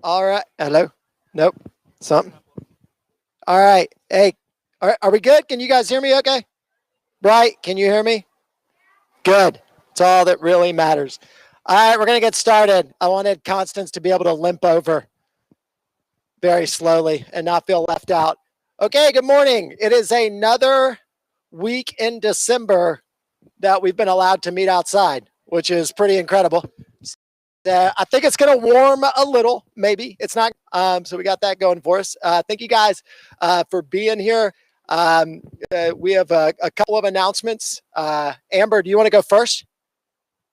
All right. Hello. Nope. Something. All right. Hey, are we good? Can you guys hear me okay? Bright, can you hear me? Good. It's all that really matters. All right, we're going to get started. I wanted Constance to be able to limp over very slowly and not feel left out. Okay, good morning. It is another week in December that we've been allowed to meet outside, which is pretty incredible. I think it's going to warm a little, maybe. It's not. So we got that going for us. Thank you guys for being here. We have a couple of announcements. Amber, do you want to go first?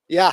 Yeah.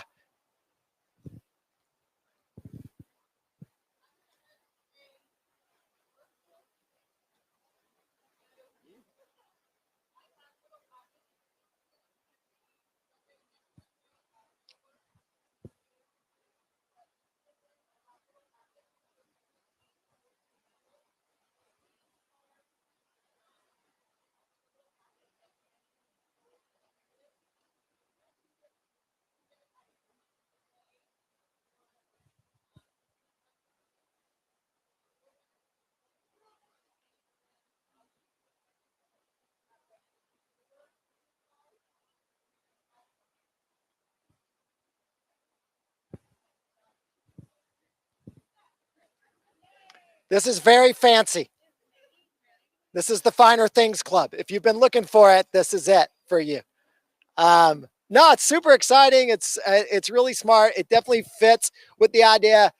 This is very fancy. This is the Finer Things Club. If you've been looking for it, this is it for you. No, it's super exciting. It's really smart. It definitely fits with the idea.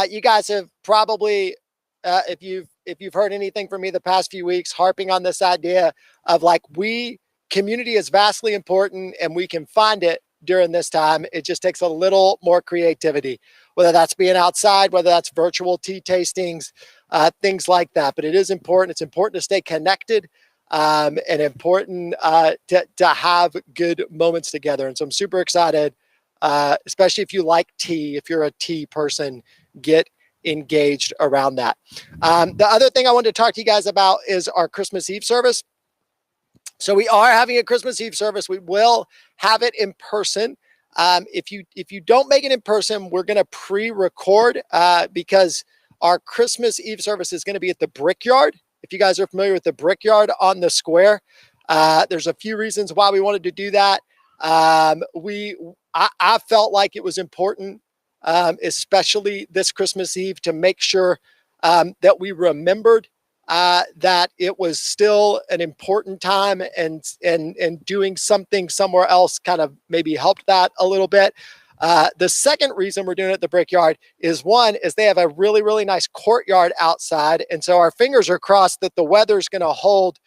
You guys have probably, if you've heard anything from me the past few weeks, harping on this idea of like community is vastly important, and we can find it during this time. It just takes a little more creativity, whether that's being outside, whether that's virtual tea tastings, things like that. But it is important. It's important to stay connected and important to have good moments together. And so I'm super excited, especially if you like tea, if you're a tea person, get engaged around that. The other thing I wanted to talk to you guys about is our Christmas Eve service. So we are having a Christmas Eve service. We will have it in person. If you don't make it in person, we're going to pre-record because our Christmas Eve service is going to be at the Brickyard. If you guys are familiar with the Brickyard on the square, there's a few reasons why we wanted to do that. I felt like it was important, especially this Christmas Eve, to make sure that we remembered that it was still an important time, and doing something somewhere else kind of maybe helped that a little bit. The second reason we're doing it at the Brickyard is they have a really, really nice courtyard outside. And so our fingers are crossed that the weather's going to hold,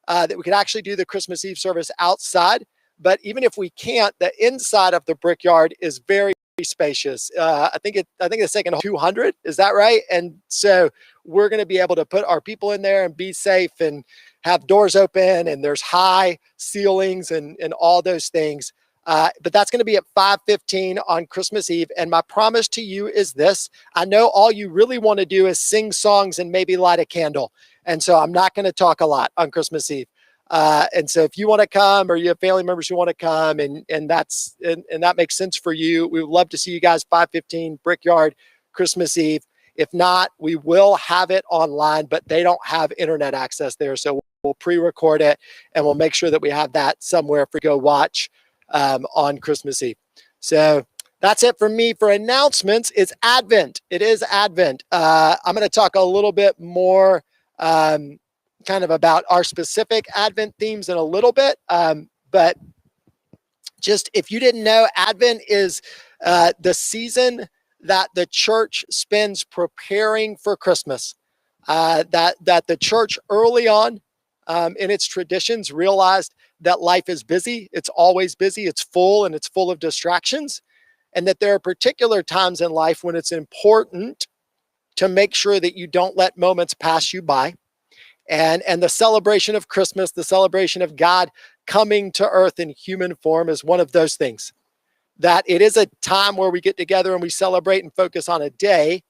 that we could actually do the Christmas Eve service outside. But even if we can't, the inside of the Brickyard is very spacious. I think it's taking 200. Is that right? And so we're going to be able to put our people in there and be safe and have doors open, and there's high ceilings and all those things. But that's going to be at 5:15 on Christmas Eve. And my promise to you is this: I know all you really want to do is sing songs and maybe light a candle. And so I'm not going to talk a lot on Christmas Eve. And so if you want to come, or you have family members who want to come, and that makes sense for you, we would love to see you guys 5:15 Brickyard Christmas Eve. If not, we will have it online, but they don't have internet access there. So we'll pre-record it, and we'll make sure that we have that somewhere for you to go watch on Christmas Eve. So that's it for me for announcements. It's Advent. It is Advent. I'm going to talk a little bit more kind of about our specific Advent themes in a little bit. But just if you didn't know, Advent is the season that the church spends preparing for Christmas. That the church early on in its traditions realized that life is busy. It's always busy. It's full, and it's full of distractions. And that there are particular times in life when it's important to make sure that you don't let moments pass you by. And the celebration of Christmas, the celebration of God coming to earth in human form, is one of those things. That it is a time where we get together and we celebrate and focus on a day,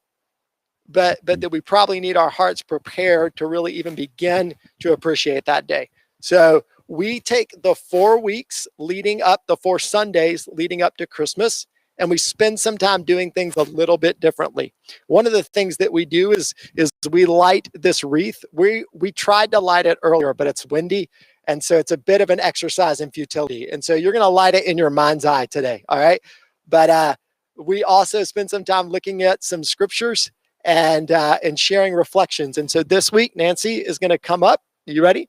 but that we probably need our hearts prepared to really even begin to appreciate that day. So we take the 4 weeks leading up, the 4 Sundays leading up to Christmas, and we spend some time doing things a little bit differently. One of the things that we do is we light this wreath. We tried to light it earlier, but it's windy, and so it's a bit of an exercise in futility. And so you're going to light it in your mind's eye today, all right? But we also spend some time looking at some scriptures and sharing reflections. And so this week, Nancy is going to come up. Are you ready?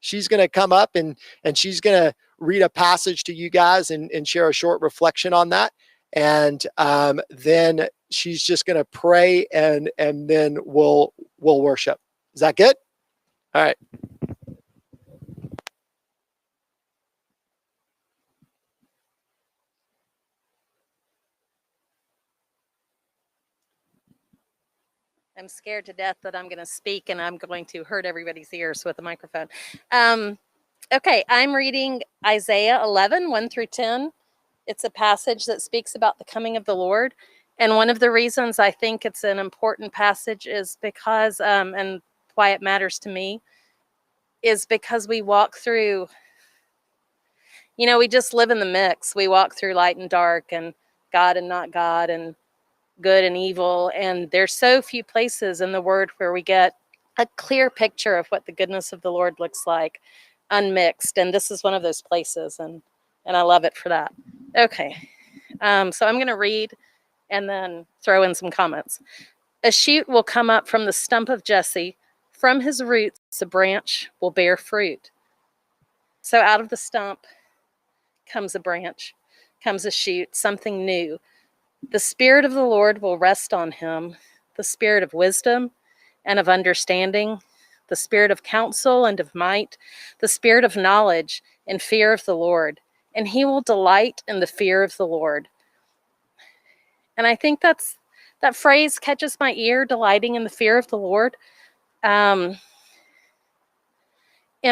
She's going to come up and she's going to read a passage to you guys and share a short reflection on that. And then she's just going to pray and then we'll worship. Is that good? All right. I'm scared to death that I'm going to speak and I'm going to hurt everybody's ears with the microphone. Okay, I'm reading Isaiah 11, 1 through 10. It's a passage that speaks about the coming of the Lord. And one of the reasons I think it's an important passage is because, and why it matters to me, is because we walk through, we just live in the mix. We walk through light and dark and God and not God and good and evil. And there's so few places in the Word where we get a clear picture of what the goodness of the Lord looks like, unmixed. And this is one of those places. And I love it for that. Okay. So I'm going to read and then throw in some comments. A shoot will come up from the stump of Jesse. From his roots, a branch will bear fruit. So out of the stump comes a branch, comes a shoot, something new. The Spirit of the Lord will rest on him, the Spirit of wisdom and of understanding, the Spirit of counsel and of might, the Spirit of knowledge and fear of the Lord. And he will delight in the fear of the Lord. And I think that phrase catches my ear, delighting in the fear of the Lord. In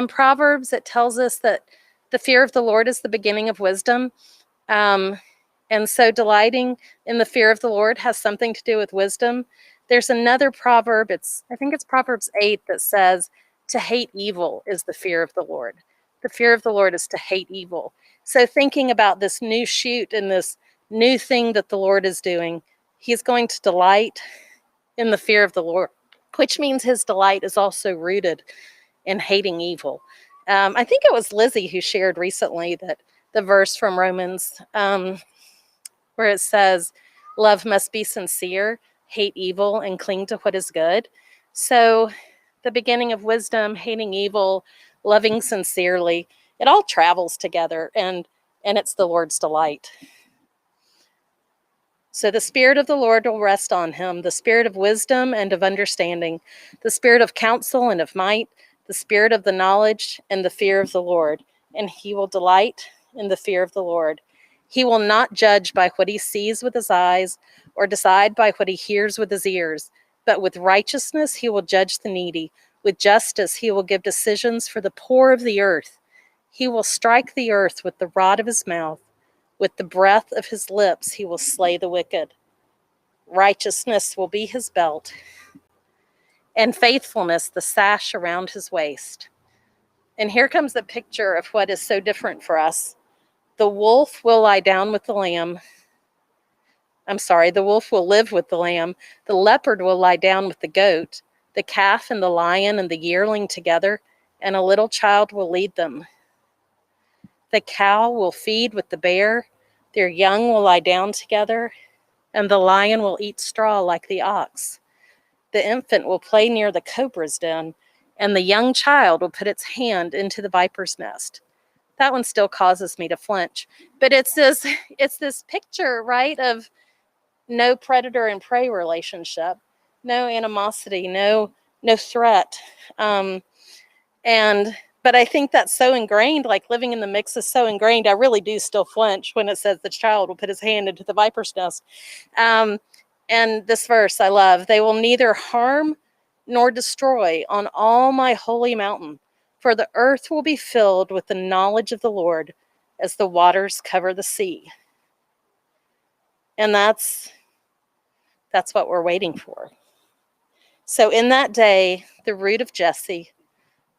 Proverbs, it tells us that the fear of the Lord is the beginning of wisdom. And so delighting in the fear of the Lord has something to do with wisdom. There's another proverb, I think it's Proverbs 8, that says, to hate evil is the fear of the Lord. The fear of the Lord is to hate evil. So thinking about this new shoot and this new thing that the Lord is doing, he's going to delight in the fear of the Lord, which means his delight is also rooted in hating evil. I think it was Lizzie who shared recently that the verse from Romans, where it says, love must be sincere, hate evil, and cling to what is good. So the beginning of wisdom, hating evil, loving sincerely, it all travels together, and it's the Lord's delight. So the Spirit of the Lord will rest on him, the Spirit of wisdom and of understanding, the Spirit of counsel and of might, the Spirit of the knowledge and the fear of the Lord. And he will delight in the fear of the Lord. He will not judge by what he sees with his eyes or decide by what he hears with his ears, but with righteousness he will judge the needy. With justice he will give decisions for the poor of the earth. He will strike the earth with the rod of his mouth. With the breath of his lips he will slay the wicked. Righteousness will be his belt, and faithfulness the sash around his waist. And here comes the picture of what is so different for us. The wolf will lie down with the lamb. The wolf will live with the lamb. The leopard will lie down with the goat, the calf and the lion and the yearling together, and a little child will lead them. The cow will feed with the bear. Their young will lie down together, and the lion will eat straw like the ox. The infant will play near the cobra's den, and the young child will put its hand into the viper's nest. That one still causes me to flinch. But it's this picture, right, of no predator and prey relationship, no animosity, no threat. But I think that's so ingrained, like living in the mix is so ingrained. I really do still flinch when it says the child will put his hand into the viper's nest. And this verse I love, they will neither harm nor destroy on all my holy mountain, for the earth will be filled with the knowledge of the Lord as the waters cover the sea. And that's what we're waiting for. So in that day, the root of Jesse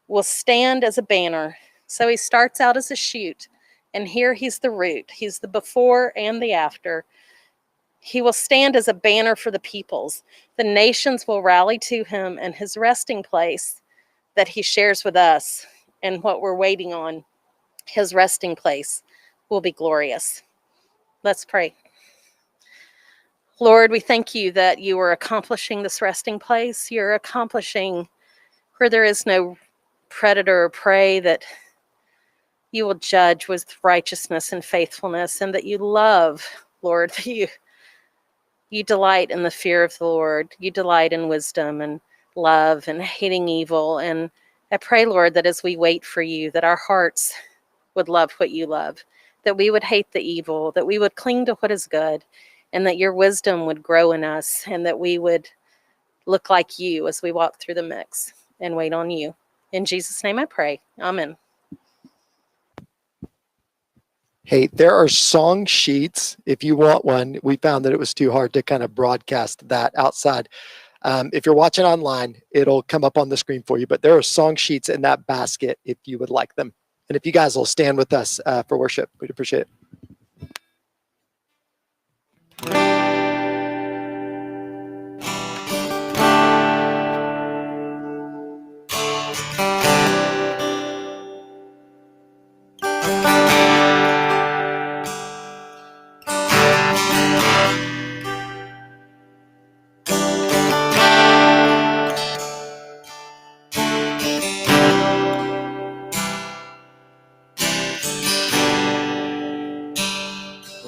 will stand as a banner. So he starts out as a shoot, and here he's the root. He's the before and the after. He will stand as a banner for the peoples. The nations will rally to him, and his resting place that he shares with us and what we're waiting on, his resting place, will be glorious. Let's pray. Lord, we thank you that you are accomplishing this resting place. You're accomplishing where there is no predator or prey, that you will judge with righteousness and faithfulness, and that you love, Lord, that you delight in the fear of the Lord. You delight in wisdom and love and hating evil. And I pray, Lord, that as we wait for you, that our hearts would love what you love, that we would hate the evil, that we would cling to what is good, and that your wisdom would grow in us, and that we would look like you as we walk through the mix and wait on you. In Jesus' name I pray. Amen. Hey, there are song sheets. If you want one, we found that it was too hard to kind of broadcast that outside. If you're watching online, it'll come up on the screen for you, but there are song sheets in that basket if you would like them. And if you guys will stand with us for worship, we'd appreciate it.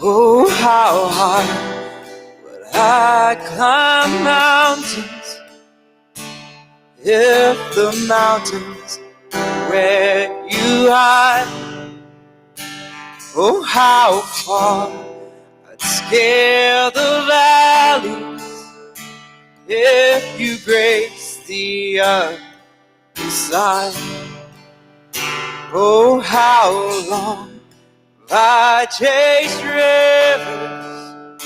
Oh, how high would I climb mountains if the mountains were where you hide? Oh, how far I'd scale the valleys if you grace the other side. Oh, how long I chased rivers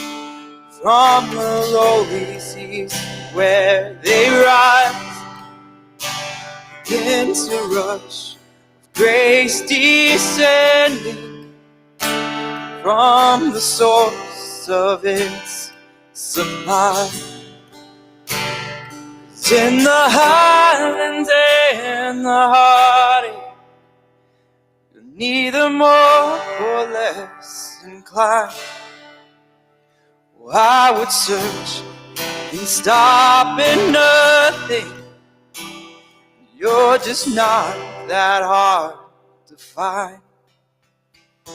from the lowly seas where they rise into rush of grace descending from the source of its supply. It's in the highlands and the heartache, neither more or less inclined. Oh, I would search and stop at nothing. You're just not that hard to find. So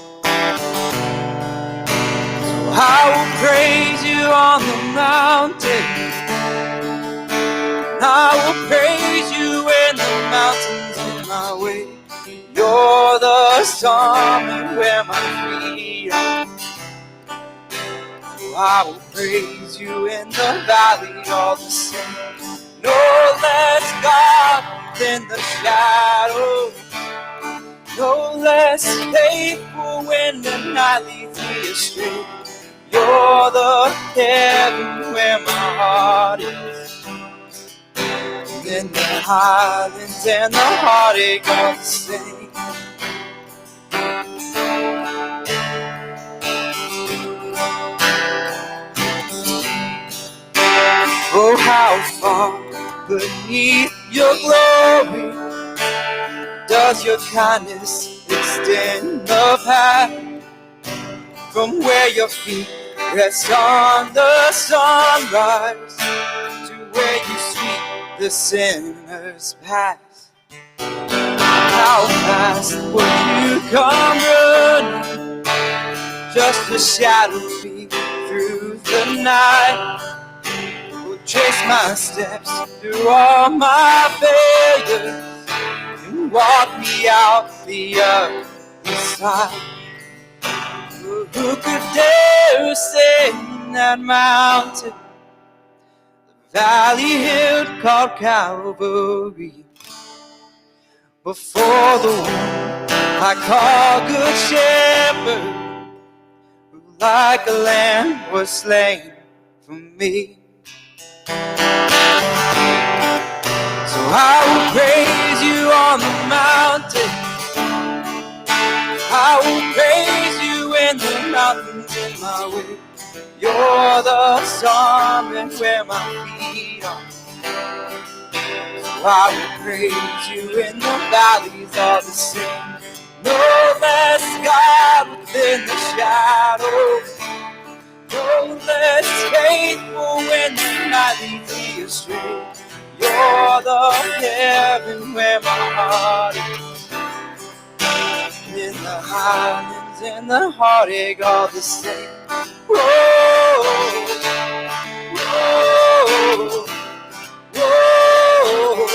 I will praise you on the mountain, and I will praise you when the mountain's in my way. You're the summit where my feet are. Oh, I will praise you in the valley all the same. No less God than the shadow, no less faithful when the night leads me astray. You're the heaven where my heart is, and the highlands and the heartache are the same. Oh, how far beneath your glory does your kindness extend the path, from where your feet rest on the sunrise to where you sweep the sinner's path. How fast would you come running just to shadow me through the night? Trace my steps through all my failures and walk me out the other side. Who could dare ascend that mountain, the valley hill called Calvary, before the one I call Good Shepherd, who like a lamb was slain for me? So I will praise you on the mountain, I will praise you when the mountain's in my way. You're the summit where my feet are. So I will praise you in the valleys all the same. No less God within the shadows. No less faithful when the night leads me astray. You're the heaven where my heart is. In the highlands and the heartache all the same. Whoa, whoa, whoa,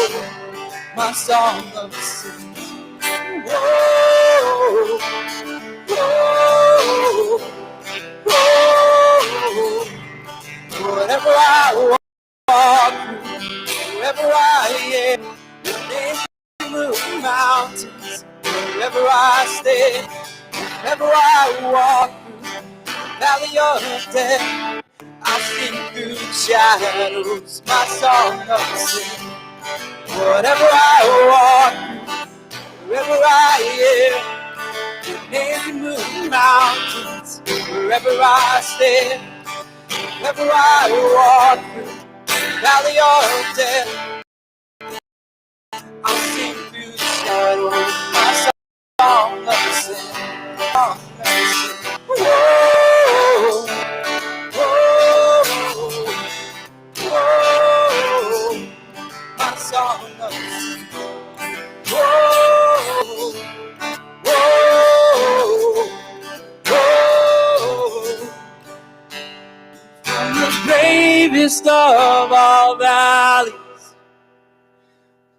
my song of sins. Whoa, whoa, whoa, whatever I walk through, wherever I am, your name move mountains, wherever I stand, wherever I walk through the valley of death, I'll sing through the shadows, my song of sin. Whatever I walk, wherever I am, your name can move mountains. Wherever I stand, wherever I walk through the valley of death, I'll sing through the shadows, my song of sin. Song of sin. Whoa, whoa, whoa, my song of sin. Whoa, whoa, whoa. From the bravest of all valleys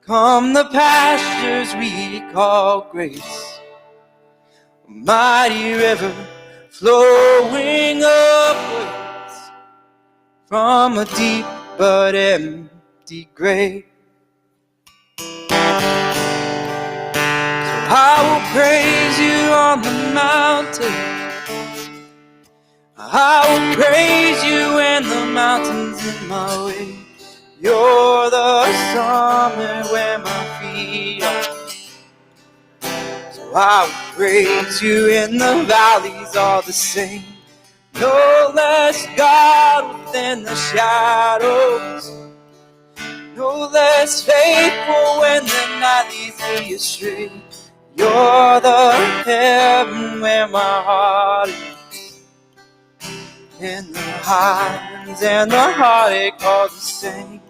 come the pastures we call grace. A mighty river flowing upwards from a deep but empty grave. I will praise you on the mountain. I will praise you when the mountain's in my way. You're the summit where my feet are. So I will praise you in the valleys all the same. No less God within the shadows. No less faithful when the night leads me astray. You're the heaven where my heart is. And the highlands and the heartache are the same.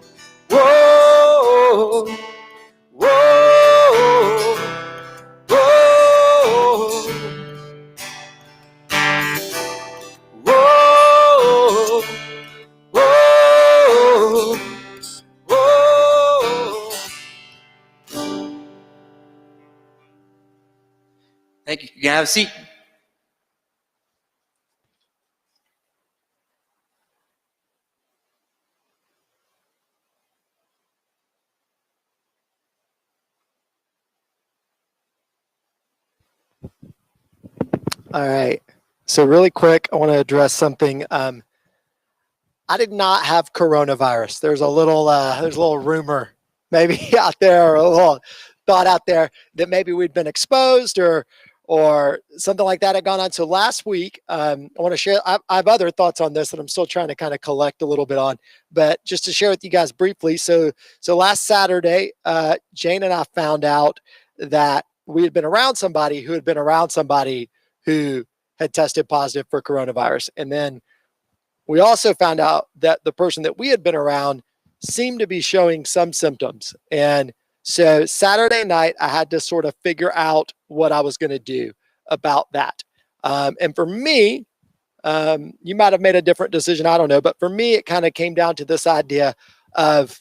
Whoa, whoa, whoa, whoa, whoa, whoa. Thank you. You can have a seat. All right. So really quick, I want to address something. I did not have coronavirus. There's a little rumor maybe out there, or a little thought out there that maybe we'd been exposed or something like that had gone on. So last week, I want to share. I have other thoughts on this that I'm still trying to kind of collect a little bit on, but just to share with you guys briefly. So last Saturday, Jane and I found out that we had been around somebody who had been around somebody who had tested positive for coronavirus, and then we also found out that the person that we had been around seemed to be showing some symptoms. And so Saturday night, I had to sort of figure out what I was going to do about that. And for me, you might have made a different decision. I don't know. But for me, it kind of came down to this idea of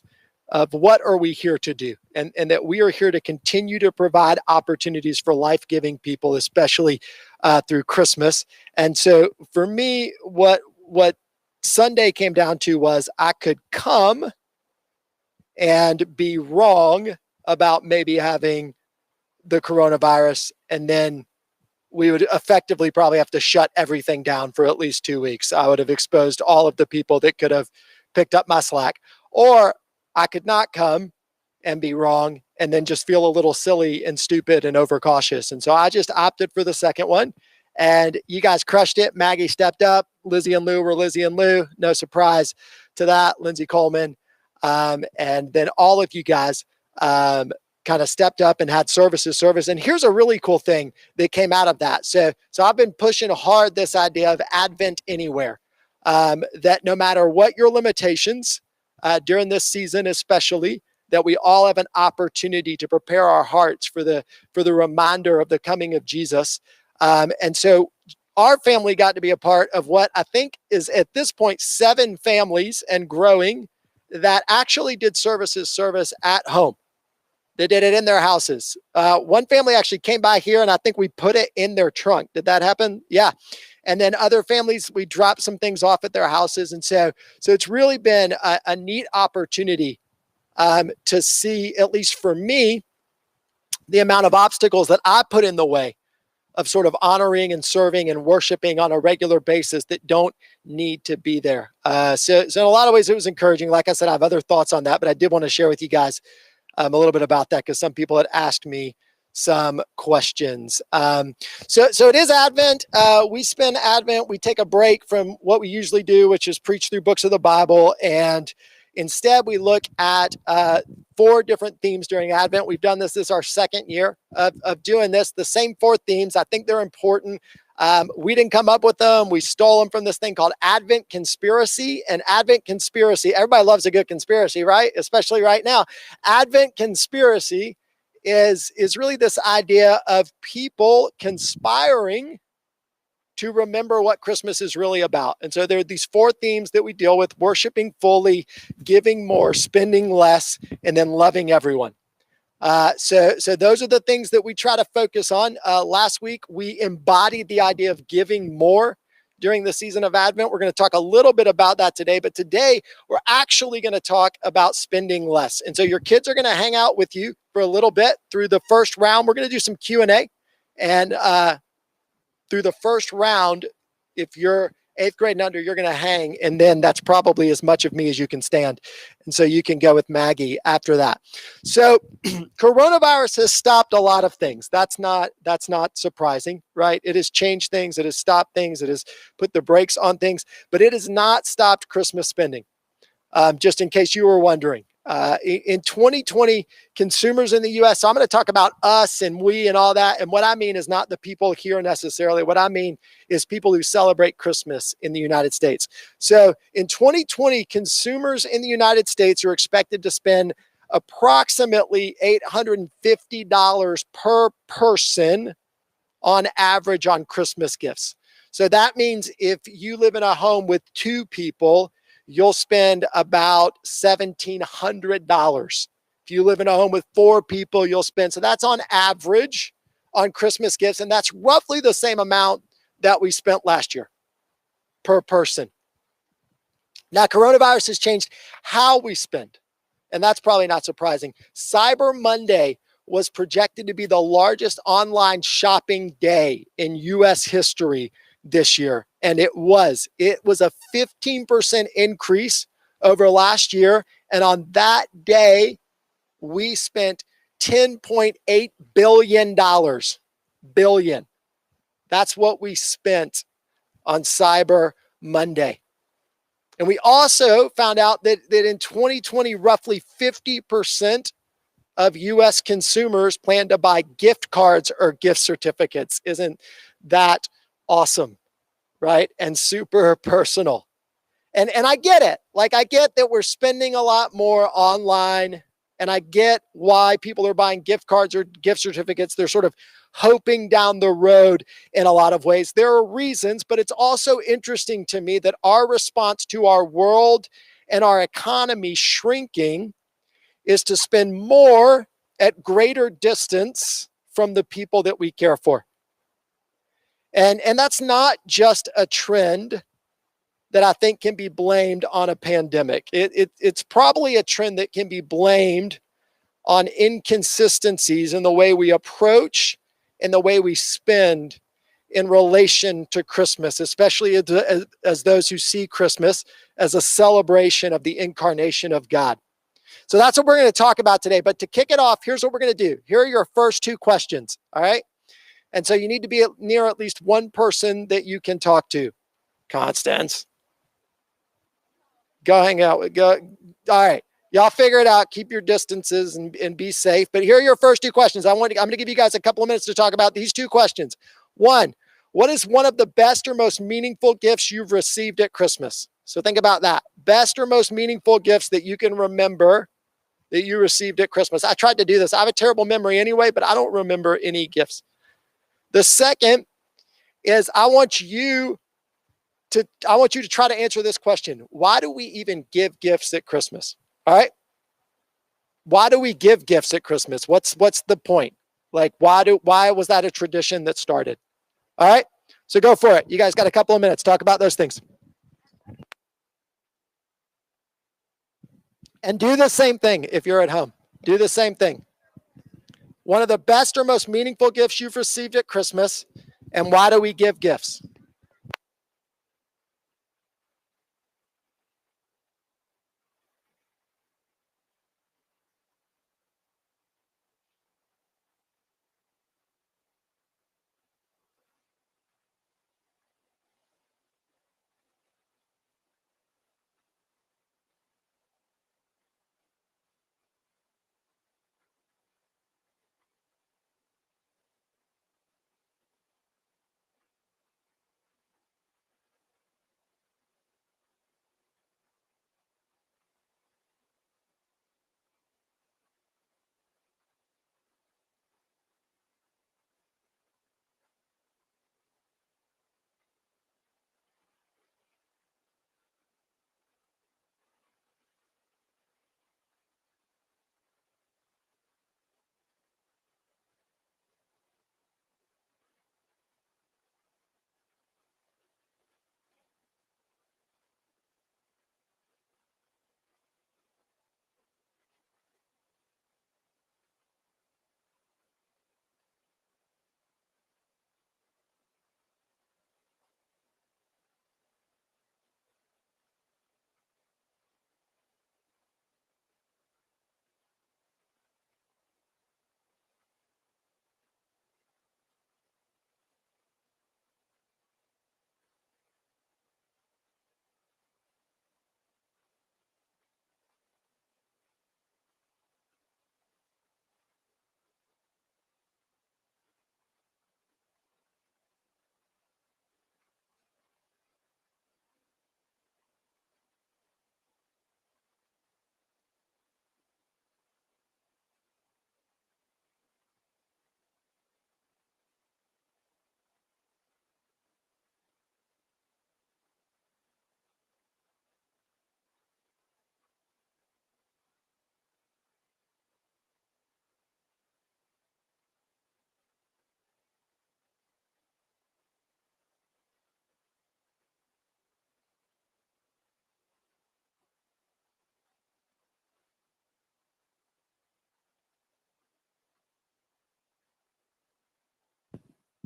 what are we here to do? And that we are here to continue to provide opportunities for life-giving people, especially through Christmas. And so for me, what Sunday came down to was I could come and be wrong about maybe having the coronavirus, and then we would effectively probably have to shut everything down for at least 2 weeks. I would have exposed all of the people that could have picked up my slack. Or I could not come and be wrong and then just feel a little silly and stupid and overcautious. And so I just opted for the second one. And you guys crushed it. Maggie stepped up. Lizzie and Lou were Lizzie and Lou. No surprise to that. Lindsay Coleman. And then all of you guys kind of stepped up and had service. And here's a really cool thing that came out of that. So I've been pushing hard this idea of Advent Anywhere, that no matter what your limitations during this season, especially, that we all have an opportunity to prepare our hearts for the reminder of the coming of Jesus. And so our family got to be a part of what I think is at this point 7 families and growing that actually did service at home. They did it in their houses. One family actually came by here, and I think we put it in their trunk. Did that happen? Yeah. And then other families, we dropped some things off at their houses. And so it's really been a neat opportunity to see, at least for me, the amount of obstacles that I put in the way of sort of honoring and serving and worshiping on a regular basis that don't need to be there. So in a lot of ways, it was encouraging. Like I said, I have other thoughts on that, but I did want to share with you guys a little bit about that because some people had asked me some questions. So it is Advent. We spend Advent. We take a break from what we usually do, which is preach through books of the Bible. And instead, we look at 4 different themes during Advent. We've done this. This is our 2nd year of doing this. The same 4 themes. I think they're important. We didn't come up with them. We stole them from this thing called Advent Conspiracy. And Advent Conspiracy, everybody loves a good conspiracy, right? Especially right now. Advent Conspiracy is really this idea of people conspiring to remember what Christmas is really about. And so there are these 4 themes that we deal with: worshiping fully, giving more, spending less, and then loving everyone. So those are the things that we try to focus on. Last week, we embodied the idea of giving more during the season of Advent. We're going to talk a little bit about that today, but today we're actually going to talk about spending less. And so your kids are going to hang out with you for a little bit through the first round. We're going to do some Q&A, and through the first round, if you're 8th grade and under, you're going to hang, and then that's probably as much of me as you can stand. And so you can go with Maggie after that. So coronavirus has stopped a lot of things. That's not surprising, right? It has changed things. It has stopped things. It has put the brakes on things, but it has not stopped Christmas spending. Just in case you were wondering. In 2020, consumers in the U.S., so I'm going to talk about us and we and all that. And what I mean is not the people here necessarily. What I mean is people who celebrate Christmas in the United States. So in 2020, consumers in the United States are expected to spend approximately $850 per person on average on Christmas gifts. So that means if you live in a home with 2 people, you'll spend about $1,700. If you live in a home with 4 people, you'll spend, so that's on average on Christmas gifts. And that's roughly the same amount that we spent last year per person. Now, coronavirus has changed how we spend, and that's probably not surprising. Cyber Monday was projected to be the largest online shopping day in U.S. history this year. And it was a 15% increase over last year. And on that day, we spent $10.8 billion. Billion. That's what we spent on Cyber Monday. And we also found out that in 2020, roughly 50% of U.S. consumers plan to buy gift cards or gift certificates. Isn't that awesome, right? And super personal. And I get it. Like, I get that we're spending a lot more online, and I get why people are buying gift cards or gift certificates. They're sort of hoping down the road in a lot of ways. There are reasons, but it's also interesting to me that our response to our world and our economy shrinking is to spend more at greater distance from the people that we care for. And that's not just a trend that I think can be blamed on a pandemic. It's probably a trend that can be blamed on inconsistencies in the way we approach and the way we spend in relation to Christmas, especially as those who see Christmas as a celebration of the incarnation of God. So that's what we're going to talk about today. But to kick it off, here's what we're going to do. Here are your first 2 questions, all right? And so you need to be near at least one person that you can talk to. Constance, go hang out. Go. All right. Y'all figure it out. Keep your distances and be safe. But here are your first two questions. I'm going to give you guys a couple of minutes to talk about these two questions. One, what is one of the best or most meaningful gifts you've received at Christmas? So think about that. Best or most meaningful gifts that you can remember that you received at Christmas. I tried to do this. I have a terrible memory anyway, but I don't remember any gifts. The second is I want you to try to answer this question. Why do we even give gifts at Christmas? All right. Why do we give gifts at Christmas? What's the point? Like, why was that a tradition that started? All right. So go for it. You guys got a couple of minutes. Talk about those things. And do the same thing if you're at home. Do the same thing. One of the best or most meaningful gifts you've received at Christmas, and why do we give gifts?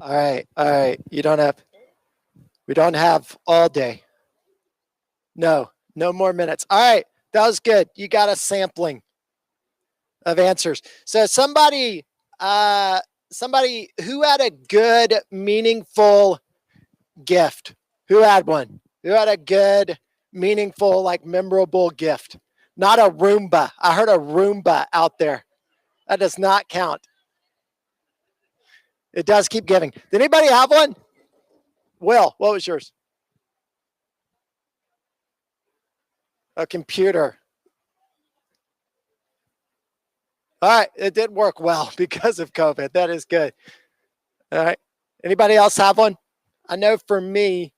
All right. All right. We don't have all day. No more minutes. All right. That was good. You got a sampling of answers. So somebody who had a good, meaningful gift. Who had one? Who had a good, meaningful, like memorable gift? Not a Roomba. I heard a Roomba out there. That does not count. It does keep giving. Did anybody have one? Will, what was yours? A computer. All right. It did work well because of COVID. That is good. All right. Anybody else have one? I know for me,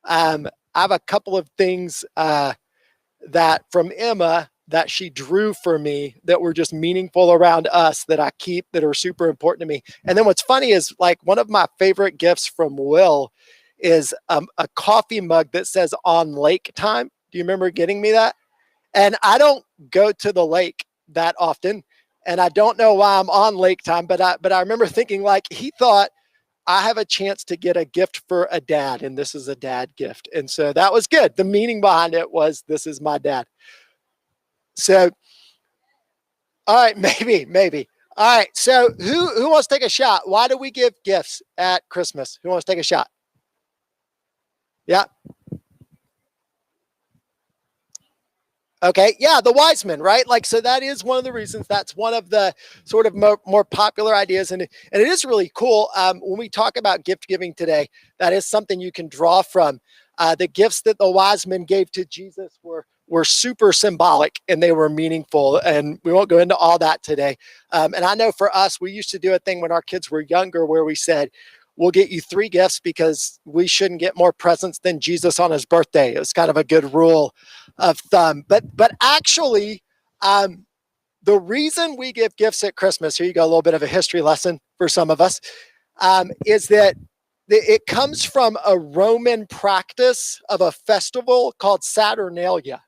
I have a couple of things that from Emma that she drew for me that were just meaningful around us that I keep that are super important to me. And then what's funny is like one of my favorite gifts from Will is a coffee mug that says on lake time. Do you remember getting me that? And I don't go to the lake that often. And I don't know why I'm on lake time, but I remember thinking like he thought I have a chance to get a gift for a dad, and this is a dad gift. And so that was good. The meaning behind it was this is my dad. So, all right, maybe. All right. So who wants to take a shot? Why do we give gifts at Christmas? Who wants to take a shot? Yeah. Okay. Yeah. The wise men, right? Like, so that is one of the reasons. That's one of the sort of more popular ideas. And it is really cool. When we talk about gift giving today, that is something you can draw from. The gifts that the wise men gave to Jesus were super symbolic and they were meaningful. And we won't go into all that today. And I know for us, we used to do a thing when our kids were younger where we said, we'll get you 3 gifts because we shouldn't get more presents than Jesus on his birthday. It was kind of a good rule of thumb. But actually, the reason we give gifts at Christmas, here you go, a little bit of a history lesson for some of us, is that it comes from a Roman practice of a festival called Saturnalia.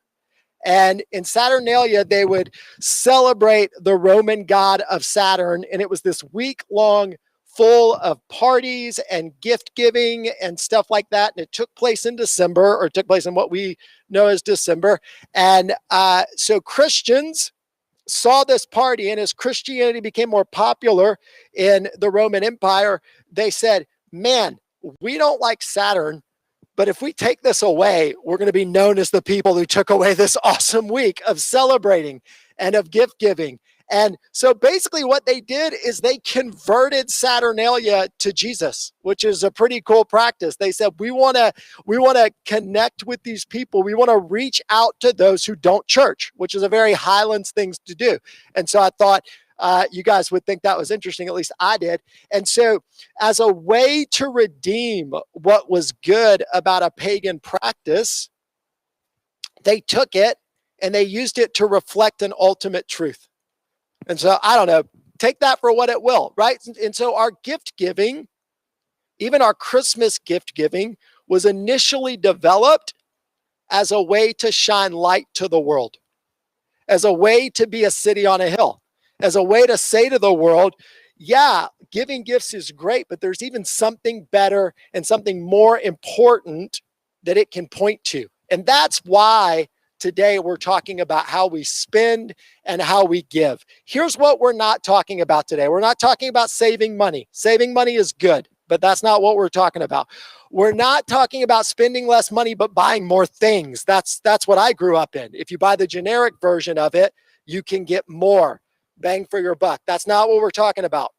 And in Saturnalia, they would celebrate the Roman god of Saturn. And it was this week-long full of parties and gift giving and stuff like that. And it took place in December, or took place in what we know as December. And so Christians saw this party, and as Christianity became more popular in the Roman Empire, they said, man, we don't like Saturn, but if we take this away, we're going to be known as the people who took away this awesome week of celebrating and of gift giving. And so basically what they did is they converted Saturnalia to Jesus, which is a pretty cool practice. They said, we want to connect with these people. We want to reach out to those who don't church, which is a very Highlands thing to do. And so I thought you guys would think that was interesting. At least I did. And so as a way to redeem what was good about a pagan practice, they took it and they used it to reflect an ultimate truth. And so, I don't know, take that for what it will, right? And so our gift giving, even our Christmas gift giving, was initially developed as a way to shine light to the world, as a way to be a city on a hill, as a way to say to the world, yeah, giving gifts is great, but there's even something better and something more important that it can point to. And that's why today we're talking about how we spend and how we give. Here's what we're not talking about today. We're not talking about saving money. Saving money is good, but that's not what we're talking about. We're not talking about spending less money, but buying more things. That's what I grew up in. If you buy the generic version of it, you can get more bang for your buck. That's not what we're talking about.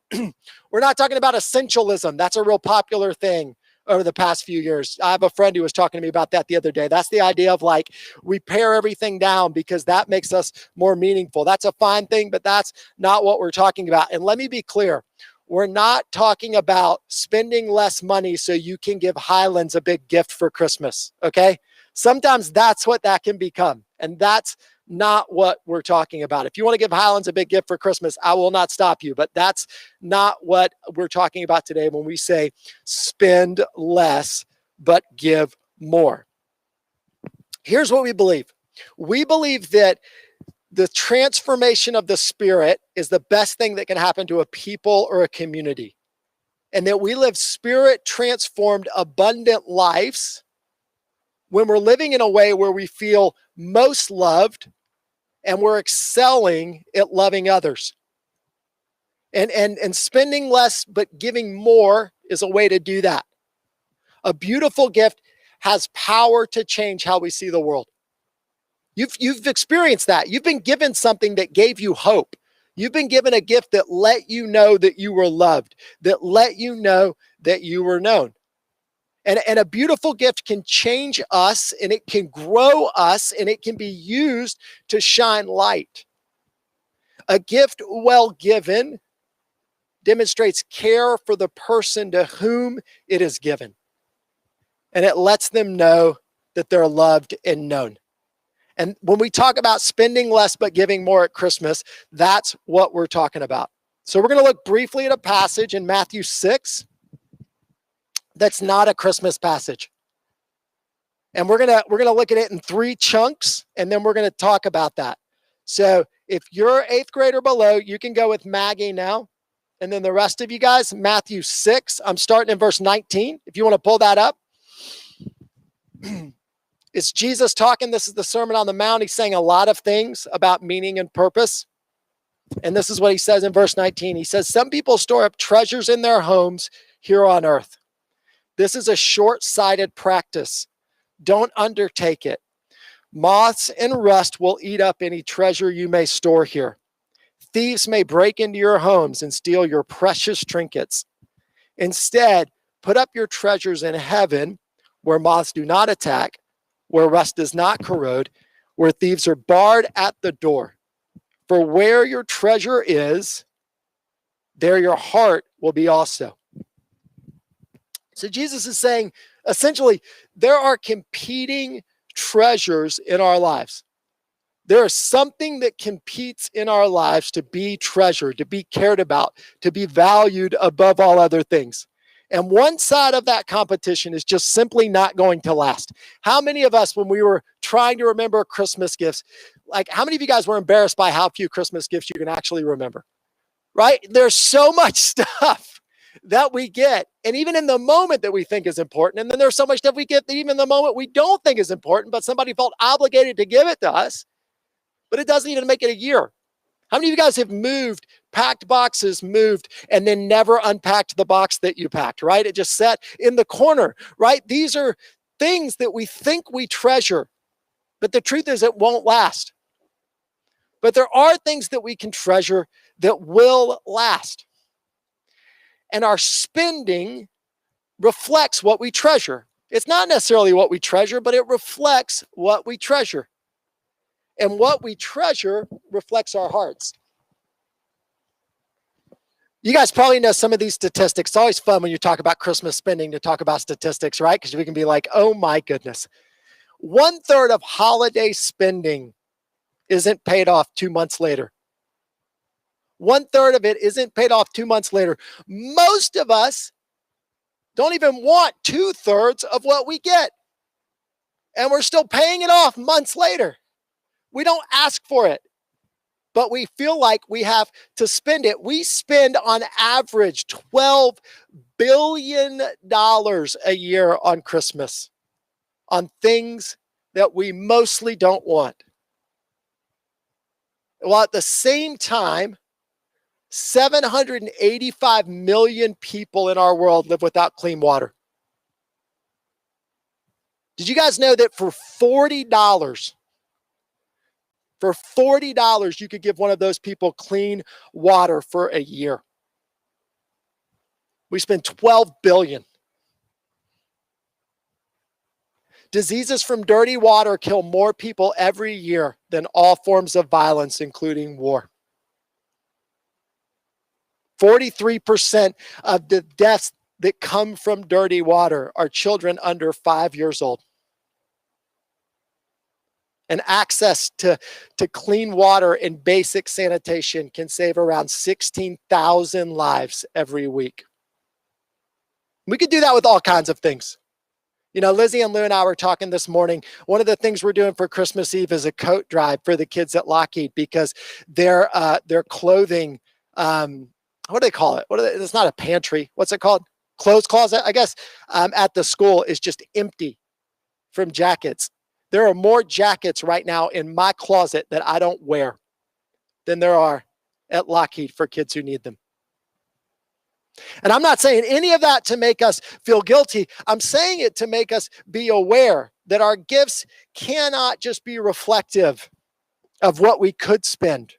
We're not talking about essentialism. That's a real popular thing over the past few years. I have a friend who was talking to me about that the other day. That's the idea of like, we pare everything down because that makes us more meaningful. That's a fine thing, but that's not what we're talking about. And let me be clear. We're not talking about spending less money so you can give Highlands a big gift for Christmas, okay? Sometimes that's what that can become. And that's not what we're talking about. If you want to give Highlands a big gift for Christmas, I will not stop you, but that's not what we're talking about today when we say spend less, but give more. Here's what we believe. We believe that the transformation of the Spirit is the best thing that can happen to a people or a community, and that we live Spirit transformed, abundant lives when we're living in a way where we feel most loved and we're excelling at loving others. And spending less but giving more is a way to do that. A beautiful gift has power to change how we see the world. You've experienced that. You've been given something that gave you hope. You've been given a gift that let you know that you were loved, that let you know that you were known. And a beautiful gift can change us, and it can grow us, and it can be used to shine light. A gift well given demonstrates care for the person to whom it is given. And it lets them know that they're loved and known. And when we talk about spending less but giving more at Christmas, that's what we're talking about. So we're going to look briefly at a passage in Matthew 6 that's not a Christmas passage. And we're gonna look at it in 3 chunks, and then we're going to talk about that. So if you're 8th grade or below, you can go with Maggie now. And then the rest of you guys, Matthew 6, I'm starting in verse 19. If you want to pull that up. It's Jesus talking. This is the Sermon on the Mount. He's saying a lot of things about meaning and purpose. And this is what he says in verse 19. He says, some people store up treasures in their homes here on earth. This is a short-sighted practice. Don't undertake it. Moths and rust will eat up any treasure you may store here. Thieves may break into your homes and steal your precious trinkets. Instead, put up your treasures in heaven, where moths do not attack, where rust does not corrode, where thieves are barred at the door. For where your treasure is, there your heart will be also. So Jesus is saying, essentially, there are competing treasures in our lives. There is something that competes in our lives to be treasured, to be cared about, to be valued above all other things. And one side of that competition is just simply not going to last. How many of us, when we were trying to remember Christmas gifts, like how many of you guys were embarrassed by how few Christmas gifts you can actually remember? Right? There's so much stuff that we get. And even in the moment that we think is important, and then there's so much stuff we get that even in the moment we don't think is important, but somebody felt obligated to give it to us, but it doesn't even make it a year. How many of you guys have moved, packed boxes, moved, and then never unpacked the box that you packed, right? It just sat in the corner, right? These are things that we think we treasure, but the truth is it won't last. But there are things that we can treasure that will last. And our spending reflects what we treasure. It's not necessarily what we treasure, but it reflects what we treasure. And what we treasure reflects our hearts. You guys probably know some of these statistics. It's always fun when you talk about Christmas spending to talk about statistics, right? Because we can be like, oh my goodness. 1/3 of holiday spending isn't paid off 2 months later. 1/3 of it isn't paid off 2 months later. Most of us don't even want 2/3 of what we get. And we're still paying it off months later. We don't ask for it, but we feel like we have to spend it. We spend on average $12 billion a year on Christmas on things that we mostly don't want. While at the same time, 785 million people in our world live without clean water. Did you guys know that for $40, you could give one of those people clean water for a year? We spend $12 billion. Diseases from dirty water kill more people every year than all forms of violence, including war. 43% of the deaths that come from dirty water are children under 5 years old. And access to clean water and basic sanitation can save around 16,000 lives every week. We could do that with all kinds of things. You know, Lizzie and Lou and I were talking this morning. One of the things we're doing for Christmas Eve is a coat drive for the kids at Lockheed, because their clothing, what do they call it? It's not a pantry. What's it called? Clothes closet, I guess, at the school is just empty from jackets. There are more jackets right now in my closet that I don't wear than there are at Lockheed for kids who need them. And I'm not saying any of that to make us feel guilty. I'm saying it to make us be aware that our gifts cannot just be reflective of what we could spend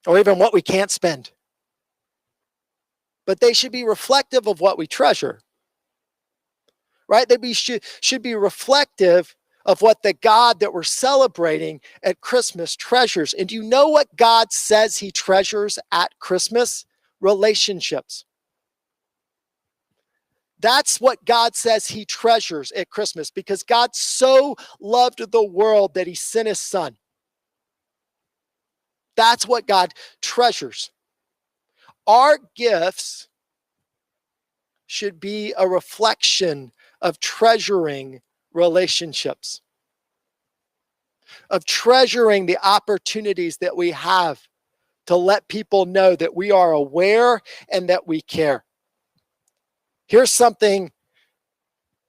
or even what we can't spend, but they should be reflective of what we treasure, right? They should be reflective of what the God that we're celebrating at Christmas treasures. And do you know what God says he treasures at Christmas? Relationships. That's what God says he treasures at Christmas, because God so loved the world that he sent his son. That's what God treasures. Our gifts should be a reflection of treasuring relationships, of treasuring the opportunities that we have to let people know that we are aware and that we care. Here's something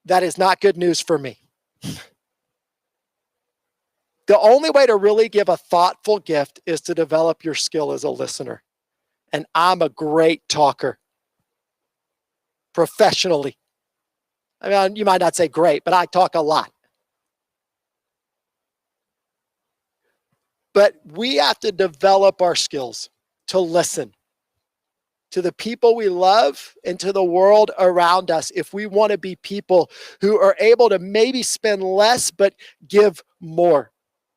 that is not good news for me. The only way to really give a thoughtful gift is to develop your skill as a listener. And I'm a great talker professionally. I mean, you might not say great, but I talk a lot. But we have to develop our skills to listen to the people we love and to the world around us if we want to be people who are able to maybe spend less but give more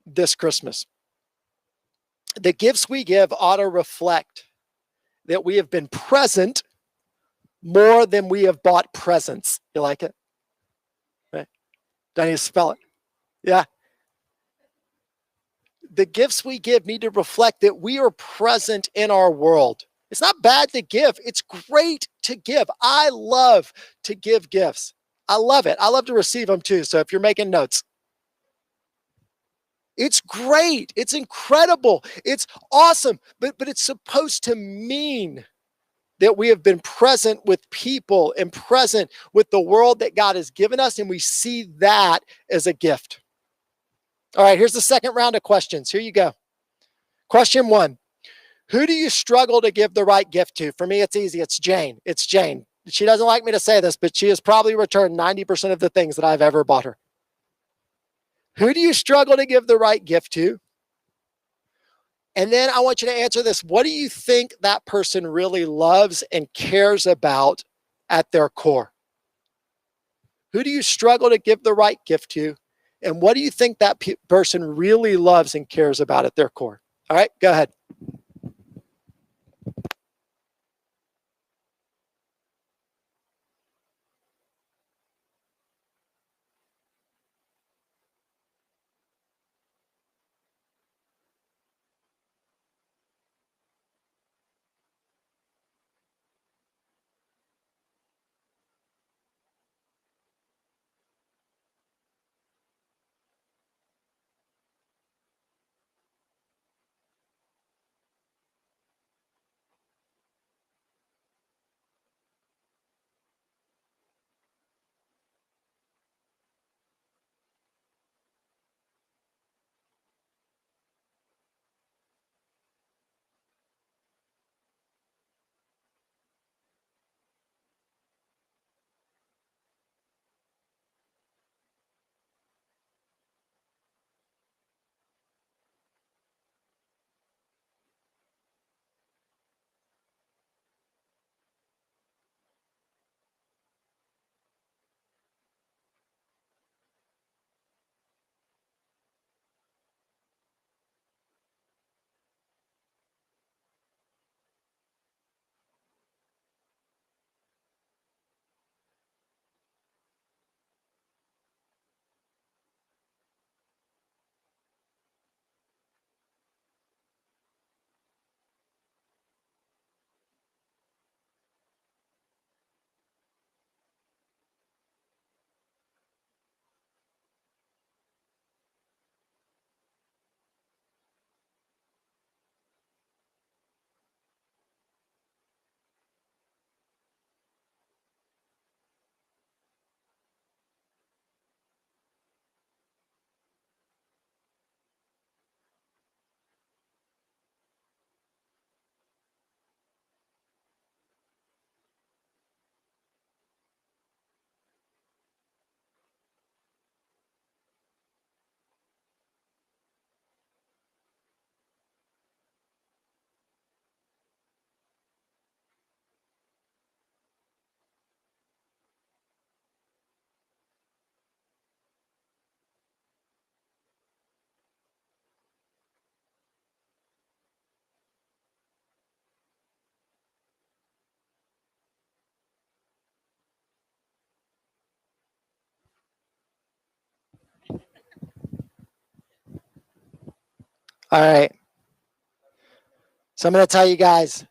this Christmas. The gifts we give ought to reflect that we have been present more than we have bought presents. You like it? Right? Do I need to spell it? Yeah. The gifts we give need to reflect that we are present in our world. It's not bad to give. It's great to give. I love to give gifts. I love it. I love to receive them too. So if you're making notes, it's great. It's incredible. It's awesome. But it's supposed to mean that we have been present with people and present with the world that God has given us, and we see that as a gift. All right, here's the second round of questions. Here you go. Question 1. Who do you struggle to give the right gift to? For me, it's easy. It's Jane. It's Jane. She doesn't like me to say this, but she has probably returned 90% of the things that I've ever bought her. Who do you struggle to give the right gift to? And then I want you to answer this. What do you think that person really loves and cares about at their core? Who do you struggle to give the right gift to? And what do you think that person really loves and cares about at their core? All right, go ahead. All right. So I'm going to tell you guys,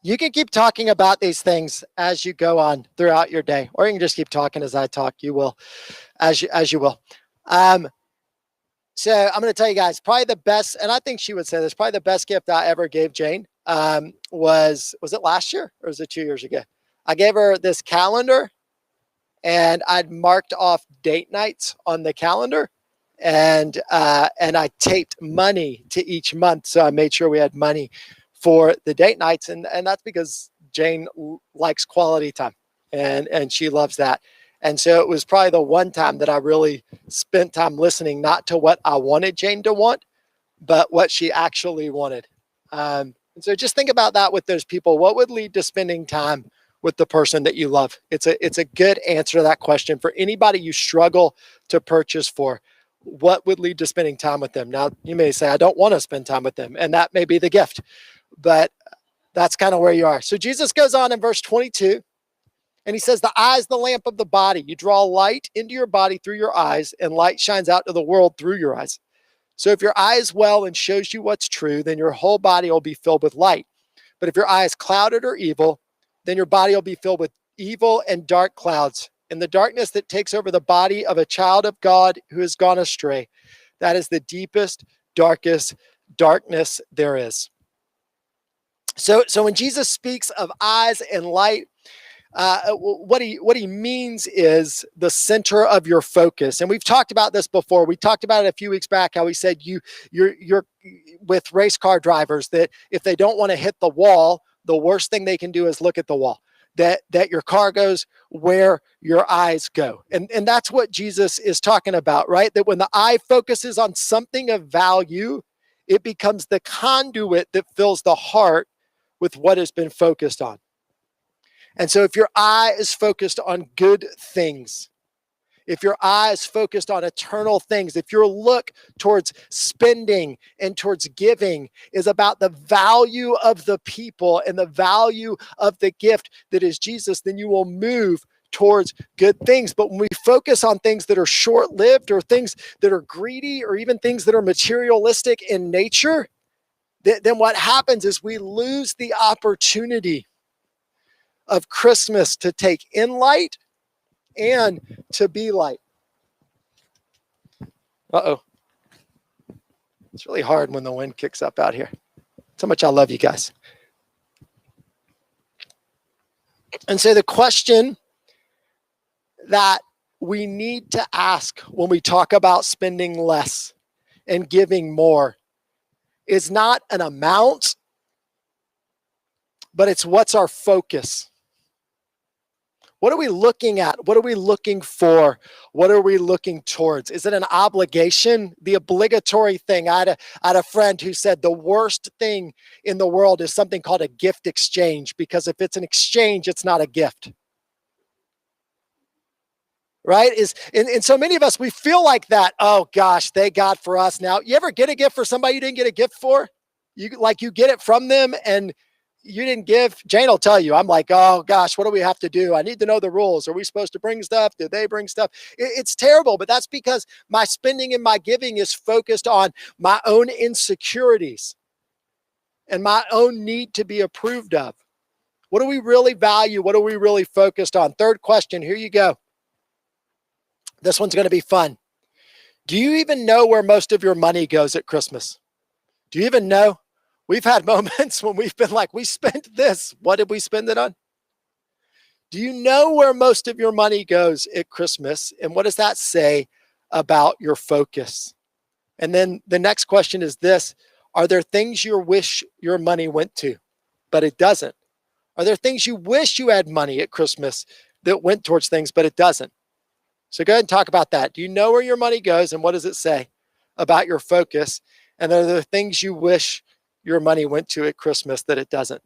you can keep talking about these things as you go on throughout your day, or you can just keep talking as I talk. You will, as you will. So I'm going to tell you guys, probably the best, and I think she would say this, probably the best gift I ever gave Jane was it last year or was it 2 years ago? I gave her this calendar, and I'd marked off date nights on the calendar. and I taped money to each month, so I made sure we had money for the date nights, and that's because Jane likes quality time, and she loves that. And so it was probably the one time that I really spent time listening, not to what I wanted Jane to want, but what she actually wanted. And so just think about that with those people. What would lead to spending time with the person that you love? It's a good answer to that question for anybody you struggle to purchase for. What would lead to spending time with them? Now, you may say, I don't want to spend time with them, and that may be the gift, but that's kind of where you are. So Jesus goes on in verse 22, and he says, the eye is the lamp of the body. You draw light into your body through your eyes, and light shines out to the world through your eyes. So if your eye is well and shows you what's true, then your whole body will be filled with light. But if your eye is clouded or evil, then your body will be filled with evil and dark clouds. And the darkness that takes over the body of a child of God who has gone astray, that is the deepest, darkest darkness there is. So when Jesus speaks of eyes and light, what he means is the center of your focus. And we've talked about this before. We talked about it a few weeks back, how he said you're with race car drivers, that if they don't want to hit the wall, the worst thing they can do is look at the wall. That your car goes where your eyes go. And that's what Jesus is talking about, right? That when the eye focuses on something of value, it becomes the conduit that fills the heart with what has been focused on. And so if your eye is focused on good things, if your eye is focused on eternal things, if your look towards spending and towards giving is about the value of the people and the value of the gift that is Jesus, then you will move towards good things. But when we focus on things that are short-lived, or things that are greedy, or even things that are materialistic in nature, then what happens is we lose the opportunity of Christmas to take in light and to be light. Uh-oh. It's really hard when the wind kicks up out here. That's how much I love you guys. And so the question that we need to ask when we talk about spending less and giving more is not an amount, but it's what's our focus. What are we looking at? What are we looking for? What are we looking towards? Is it an obligation? The obligatory thing. I had a friend who said the worst thing in the world is something called a gift exchange, because if it's an exchange, it's not a gift. Right? And so many of us, we feel like that. Oh gosh, thank God for us. Now, you ever get a gift for somebody you didn't get a gift for? You get it from them and you didn't give. Jane will tell you, I'm like, oh gosh, what do we have to do? I need to know the rules. Are we supposed to bring stuff? Did they bring stuff? It's terrible, but that's because my spending and my giving is focused on my own insecurities and my own need to be approved of. What do we really value? What are we really focused on? Third question, here you go. This one's going to be fun. Do you even know where most of your money goes at Christmas? Do you even know? We've had moments when we've been like, we spent this. What did we spend it on? Do you know where most of your money goes at Christmas? And what does that say about your focus? And then the next question is this: are there things you wish your money went to, but it doesn't? Are there things you wish you had money at Christmas that went towards things, but it doesn't? So go ahead and talk about that. Do you know where your money goes, and what does it say about your focus? And are there things you wish your money went to at Christmas that it doesn't?